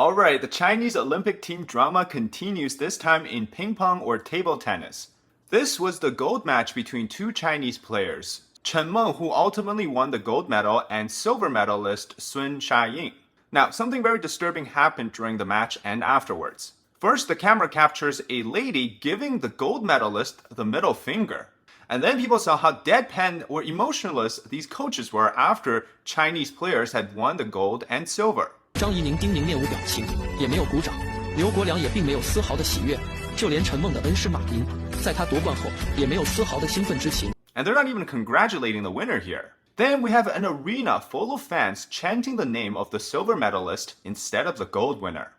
Alright, the Chinese Olympic team drama continues, this time in ping pong or table tennis. This was the gold match between two Chinese players, Chen Meng, who ultimately won the gold medal, and silver medalist Sun Shaying. Now, something very disturbing happened during the match and afterwards. First, the camera captures a lady giving the gold medalist the middle finger. And then people saw how deadpan or emotionless these coaches were after Chinese players had won the gold and silver. 张怡宁丁宁面无表情，也没有鼓掌。刘国梁也并没有丝毫的喜悦，就连陈梦的恩师马林，在他夺冠后也没有丝毫的兴奋之情。And they're not even congratulating the winner here. Then we have an arena full of fans chanting the name of the silver medalist instead of the gold winner.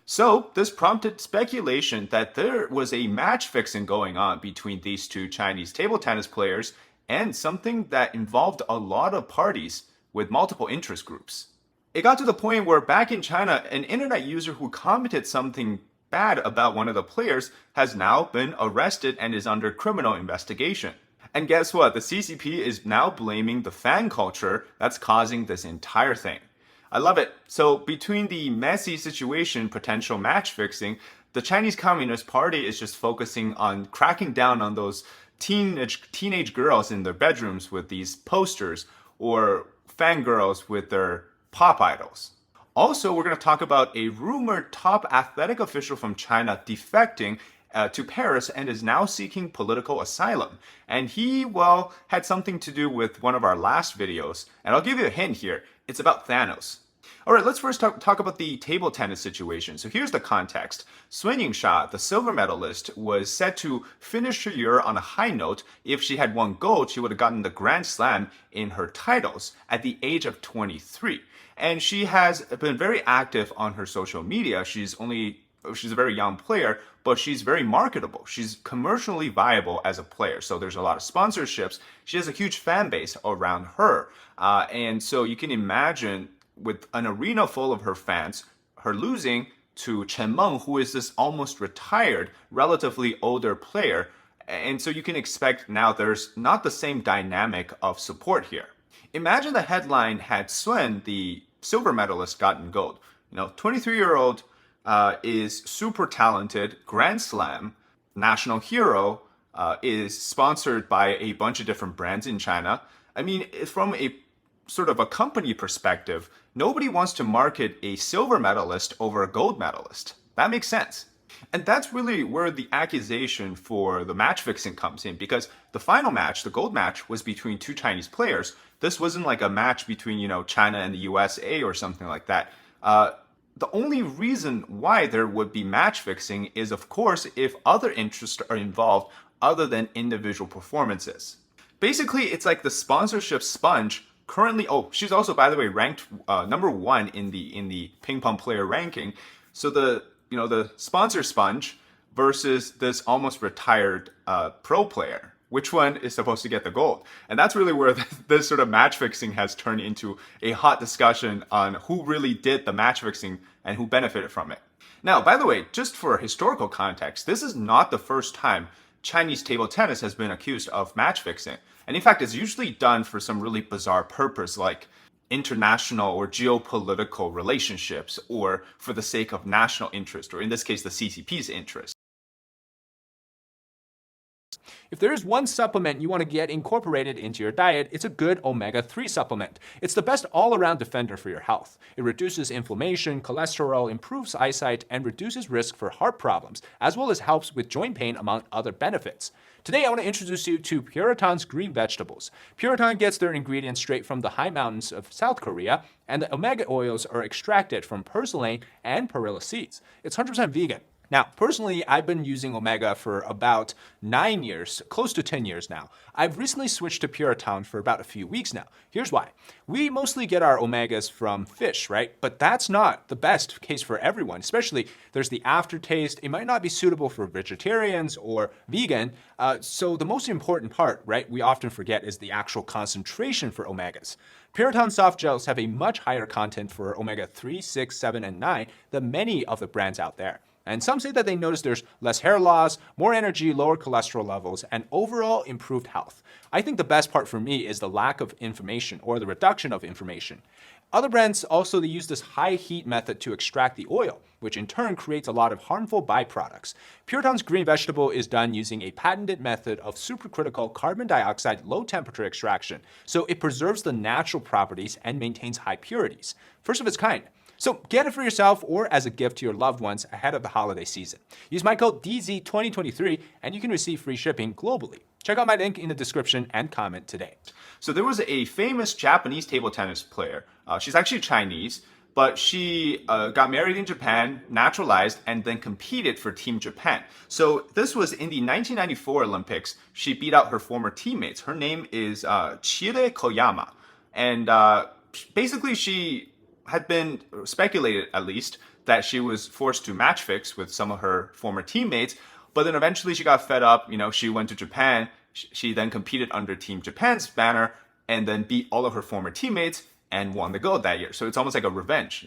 So, this prompted speculation that there was a match fixing going on between these two Chinese table tennis players and something that involved a lot of parties with multiple interest groups. It got to the point where back in China, an internet user who commented something bad about one of the players has now been arrested and is under criminal investigation. And guess what? The CCP is now blaming the fan culture that's causing this entire thing. I love it. So between the messy situation, potential match fixing, the Chinese Communist Party is just focusing on cracking down on those teenage girls in their bedrooms with these posters, or fangirls with their pop idols. Also, we're going to talk about a rumored top athletic official from China defecting to Paris and is now seeking political asylum. And he, well, had something to do with one of our last videos. And I'll give you a hint here. It's about Thanos. All right, let's first talk about the table tennis situation. So here's the context. Sun Yingsha, the silver medalist, was said to finish her year on a high note. If she had won gold, she would have gotten the Grand Slam in her titles at the age of 23. And she has been very active on her social media. She's a very young player, but she's very marketable. She's commercially viable as a player. So there's a lot of sponsorships. She has a huge fan base around her. And so you can imagine, with an arena full of her fans, her losing to Chen Meng, who is this almost retired, relatively older player. And so you can expect now there's not the same dynamic of support here. Imagine the headline had Sun, the silver medalist, gotten gold. 23-year-old is super talented, Grand Slam, national hero, is sponsored by a bunch of different brands in China. I mean, from a sort of a company perspective, nobody wants to market a silver medalist over a gold medalist. That makes sense. And that's really where the accusation for the match fixing comes in, because the final match, the gold match, was between two Chinese players. This wasn't like a match between, China and the USA or something like that. The only reason why there would be match fixing is, of course, if other interests are involved other than individual performances. Basically, it's like the sponsorship sponge. Currently, she's also, by the way, ranked number 1 in the ping pong player ranking. So the sponsor sponge versus this almost retired pro player. Which one is supposed to get the gold? And that's really where this sort of match fixing has turned into a hot discussion on who really did the match fixing and who benefited from it. Now, by the way, just for historical context, this is not the first time Chinese table tennis has been accused of match fixing. And in fact, it's usually done for some really bizarre purpose, like international or geopolitical relationships, or for the sake of national interest, or in this case, the CCP's interest. If there is one supplement you want to get incorporated into your diet, it's a good omega-3 supplement. It's the best all-around defender for your health. It reduces inflammation, cholesterol, improves eyesight, and reduces risk for heart problems, as well as helps with joint pain, among other benefits. Today, I want to introduce you to Puritang's green vegetables. Puritang gets their ingredients straight from the high mountains of South Korea, and the omega oils are extracted from purslane and perilla seeds. It's 100% vegan. Now, personally, I've been using Omega for about 9 years, close to 10 years now. I've recently switched to Puritang for about a few weeks now. Here's why. We mostly get our omegas from fish, right? But that's not the best case for everyone, especially there's the aftertaste. It might not be suitable for vegetarians or vegan. So the most important part, right, we often forget is the actual concentration for omegas. Puritang soft gels have a much higher content for omega 3, 6, 7, and 9 than many of the brands out there. And some say that they notice there's less hair loss, more energy, lower cholesterol levels, and overall improved health. I think the best part for me is the lack of inflammation or the reduction of inflammation. Other brands also they use this high heat method to extract the oil, which in turn creates a lot of harmful byproducts. Puritang's green vegetable is done using a patented method of supercritical carbon dioxide low temperature extraction, so it preserves the natural properties and maintains high purities. First of its kind. So get it for yourself or as a gift to your loved ones ahead of the holiday season. Use my code DZ2023 and you can receive free shipping globally. Check out my link in the description and comment today. So there was a famous Japanese table tennis player. She's actually Chinese, but she got married in Japan, naturalized, and then competed for Team Japan. So this was in the 1994 Olympics. She beat out her former teammates. Her name is Chire Koyama. And basically she had been speculated, at least, that she was forced to match fix with some of her former teammates. But then eventually she got fed up. She went to Japan. She then competed under Team Japan's banner and then beat all of her former teammates and won the gold that year. So it's almost like a revenge,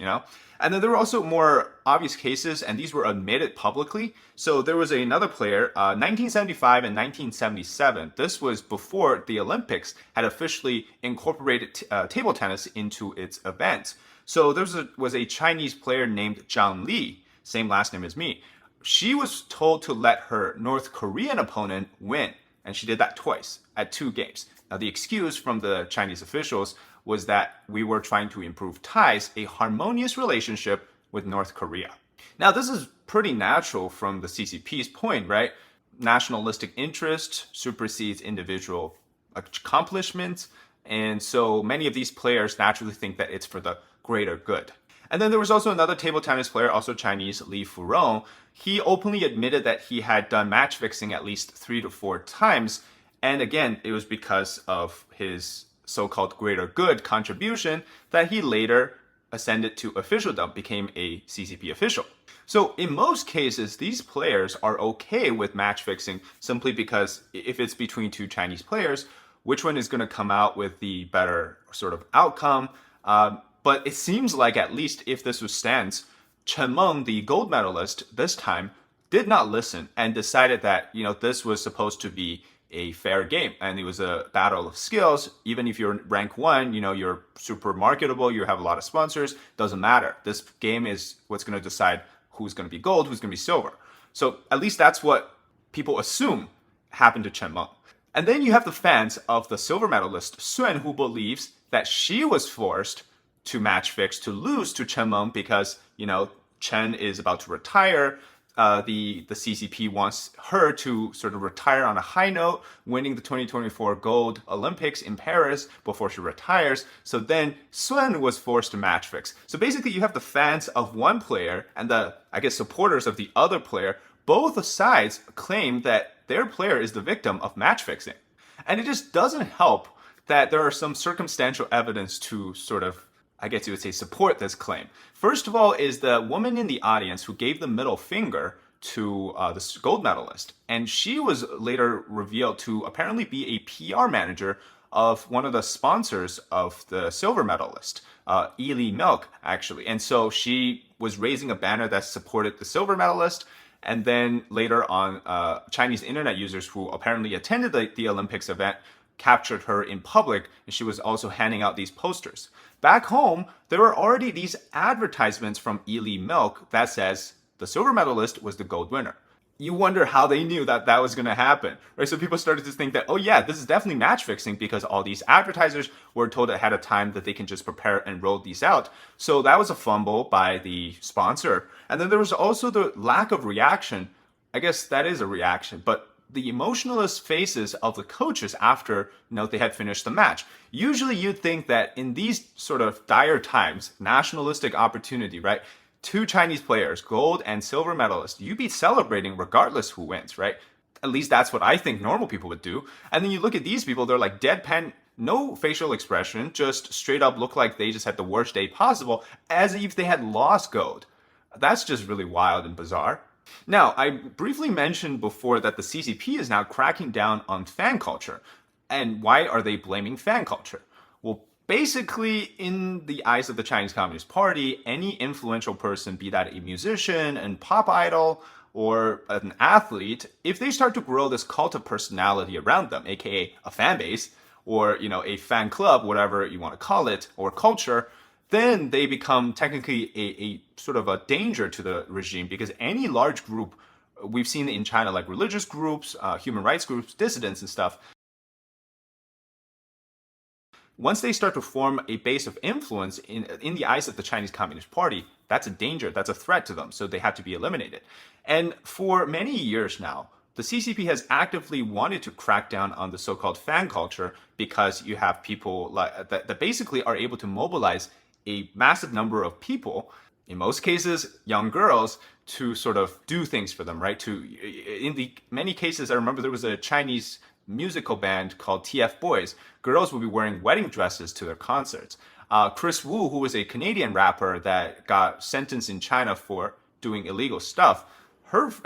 And then there were also more obvious cases, and these were admitted publicly. So there was another player, 1975 and 1977. This was before the Olympics had officially incorporated table tennis into its events. So there was a Chinese player named Zhang, same last name as me. She was told to let her North Korean opponent win, and she did that twice at 2 games. Now, the excuse from the Chinese officials was that we were trying to improve ties, a harmonious relationship with North Korea. Now, this is pretty natural from the CCP's point, right? Nationalistic interest supersedes individual accomplishments, and so many of these players naturally think that it's for the greater good. And then there was also another table tennis player, also Chinese, Li Furong. He openly admitted that he had done match fixing at least 3 to 4 times. And again, it was because of his so-called greater good contribution that he later ascended to officialdom, became a CCP official. So in most cases, these players are okay with match fixing simply because if it's between 2 Chinese players, which one is going to come out with the better sort of outcome? But it seems like, at least if this was stands, Chen Meng, the gold medalist this time, did not listen and decided that, this was supposed to be a fair game and it was a battle of skills. Even if you're rank 1, you're super marketable, you have a lot of sponsors, doesn't matter. This game is what's going to decide who's going to be gold, who's going to be silver. So at least that's what people assume happened to Chen Meng. And then you have the fans of the silver medalist Sun, who believes that she was forced to match fix to lose to Chen Meng because, Chen is about to retire. The CCP wants her to sort of retire on a high note, winning the 2024 gold Olympics in Paris before she retires. So then Sun was forced to match fix. So basically you have the fans of one player and the, supporters of the other player. Both sides claim that their player is the victim of match fixing. And it just doesn't help that there are some circumstantial evidence to sort of, you would say, support this claim. First of all is the woman in the audience who gave the middle finger to the gold medalist. And she was later revealed to apparently be a PR manager of one of the sponsors of the silver medalist, Ely Milk, actually. And so she was raising a banner that supported the silver medalist. And then later on, Chinese internet users who apparently attended the Olympics event captured her in public, and she was also handing out these posters. Back home, there were already these advertisements from Ely Milk that says the silver medalist was the gold winner. You wonder how they knew that that was going to happen, right? So people started to think that, oh yeah, this is definitely match fixing because all these advertisers were told ahead of time that they can just prepare and roll these out. So that was a fumble by the sponsor. And then there was also the lack of reaction. I guess that is a reaction, but the emotionless faces of the coaches after they had finished the match. Usually you'd think that in these sort of dire times, nationalistic opportunity, right? 2 Chinese players, gold and silver medalists, you'd be celebrating regardless who wins, right? At least that's what I think normal people would do. And then you look at these people, they're like deadpan, no facial expression, just straight up look like they just had the worst day possible, as if they had lost gold. That's just really wild and bizarre. Now, I briefly mentioned before that the CCP is now cracking down on fan culture. And why are they blaming fan culture? Well, Basically, in the eyes of the Chinese Communist Party, any influential person, be that a musician, and pop idol, or an athlete, if they start to grow this cult of personality around them, aka a fan base, or a fan club, whatever you want to call it, or culture, then they become technically a sort of a danger to the regime, because any large group, we've seen in China, like religious groups, human rights groups, dissidents and stuff, once they start to form a base of influence in the eyes of the Chinese Communist Party, that's a danger, that's a threat to them, so they have to be eliminated. And for many years now, the CCP has actively wanted to crack down on the so-called fan culture, because you have people that basically are able to mobilize a massive number of people, in most cases young girls, to sort of do things for them, right? In the many cases, I remember there was a Chinese musical band called TF Boys. Girls would be wearing wedding dresses to their concerts. Chris Wu, who was a Canadian rapper that got sentenced in China for doing illegal stuff,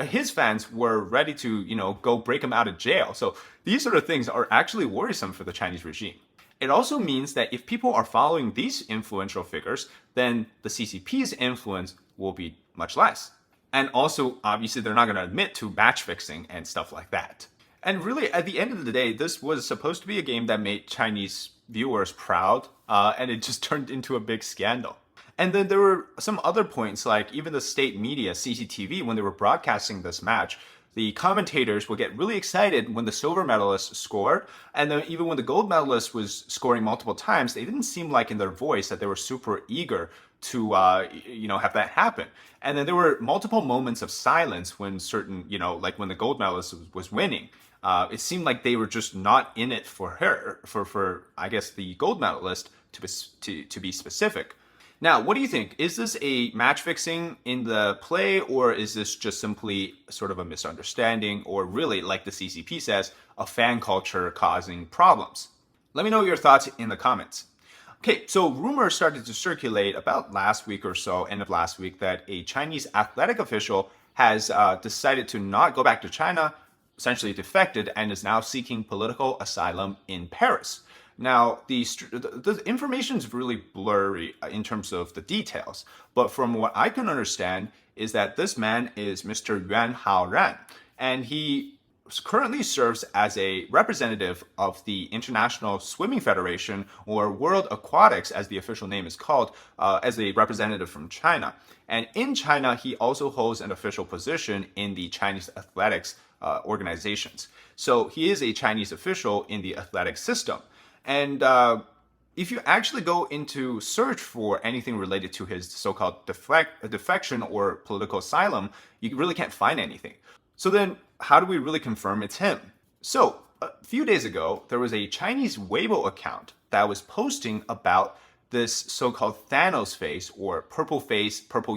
his fans were ready to, go break him out of jail. So these sort of things are actually worrisome for the Chinese regime. It also means that if people are following these influential figures, then the CCP's influence will be much less. And also, obviously, they're not going to admit to match fixing and stuff like that. And really, at the end of the day, this was supposed to be a game that made Chinese viewers proud, and it just turned into a big scandal. And then there were some other points, like even the state media, CCTV, when they were broadcasting this match, the commentators would get really excited when the silver medalist scored, and then even when the gold medalist was scoring multiple times, they didn't seem like in their voice that they were super eager to have that happen. And then there were multiple moments of silence when certain, like when the gold medalist was winning. It seemed like they were just not in it for her, for I guess the gold medalist to be specific. Now, what do you think? Is this a match fixing in the play, or is this just simply sort of a misunderstanding, or really, like the CCP says, a fan culture causing problems? Let me know your thoughts in the comments. Okay, so rumors started to circulate about last week or so, end of last week, that a Chinese athletic official has decided to not go back to China, essentially defected, and is now seeking political asylum in Paris. Now, the information is really blurry in terms of the details, but from what I can understand is that this man is Mr. Yuan Haoran, and he currently serves as a representative of the International Swimming Federation, or World Aquatics as the official name is called, as a representative from China. And in China, he also holds an official position in the Chinese athletics organizations. So he is a Chinese official in the athletic system. And if you actually go into search for anything related to his so-called defection or political asylum, you really can't find anything. So then, how do we really confirm it's him? So, a few days ago, there was a Chinese Weibo account that was posting about this so-called Thanos face, or purple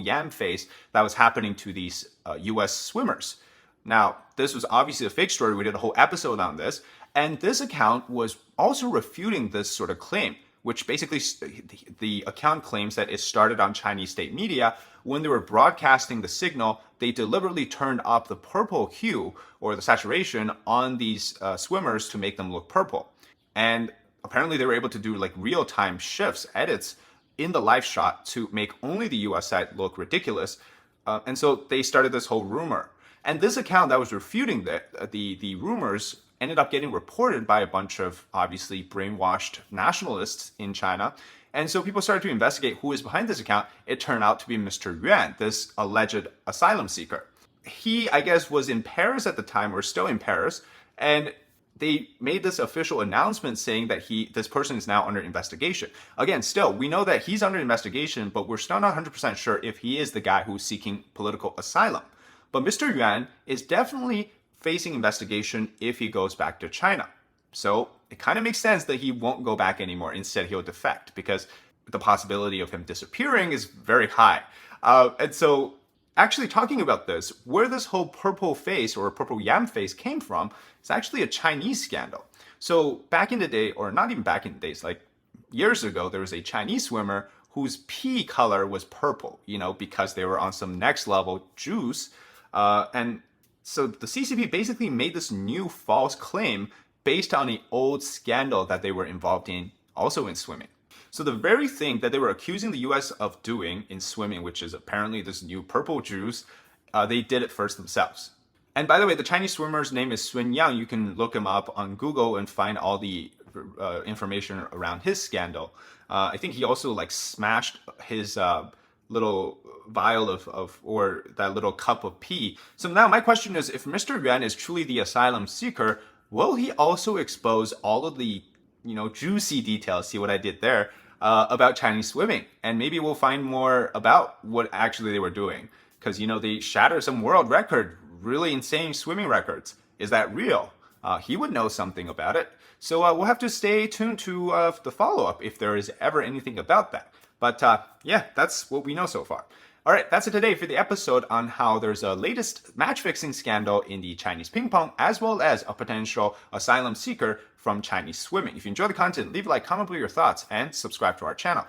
yam face, that was happening to these US swimmers. Now, this was obviously a fake story. We did a whole episode on this. And this account was also refuting this sort of claim, which basically the account claims that it started on Chinese state media. When they were broadcasting the signal, they deliberately turned up the purple hue, or the saturation, on these swimmers to make them look purple. And apparently they were able to do like real-time shifts, edits in the live shot to make only the US side look ridiculous. And so they started this whole rumor. And this account that was refuting the rumors ended up getting reported by a bunch of obviously brainwashed nationalists in China. And so people started to investigate who is behind this account. It turned out to be Mr. Yuan, this alleged asylum seeker. He, I guess, was in Paris at the time, or still in Paris, and they made this official announcement saying that this person is now under investigation. Again, still, we know that he's under investigation, but we're still not 100% sure if he is the guy who's seeking political asylum. But Mr. Yuan is definitely facing investigation if he goes back to China. So it kind of makes sense that he won't go back anymore. Instead, he'll defect, because the possibility of him disappearing is very high. And so actually talking about this, where this whole purple face, or purple yam face, came from, is actually a Chinese scandal. So back in the day, or not even back in the days, like years ago, there was a Chinese swimmer whose pee color was purple, because they were on some next level juice. And so the CCP basically made this new false claim based on an old scandal that they were involved in, also in swimming. So the very thing that they were accusing the US of doing in swimming, which is apparently this new purple juice, they did it first themselves. And by the way, the Chinese swimmer's name is Sun Yang. You can look him up on Google and find all the information around his scandal. I think he also like smashed his little vial or that little cup of pee. So now my question is, if Mr. Yuan is truly the asylum seeker, will he also expose all of the, juicy details, see what I did there, about Chinese swimming? And maybe we'll find more about what actually they were doing. Because, they shattered some world record, really insane swimming records. Is that real? He would know something about it. So we'll have to stay tuned to the follow-up if there is ever anything about that. But yeah, that's what we know so far. All right, that's it today for the episode on how there's a latest match-fixing scandal in the Chinese ping pong, as well as a potential asylum seeker from Chinese swimming. If you enjoy the content, leave a like, comment below your thoughts, and subscribe to our channel.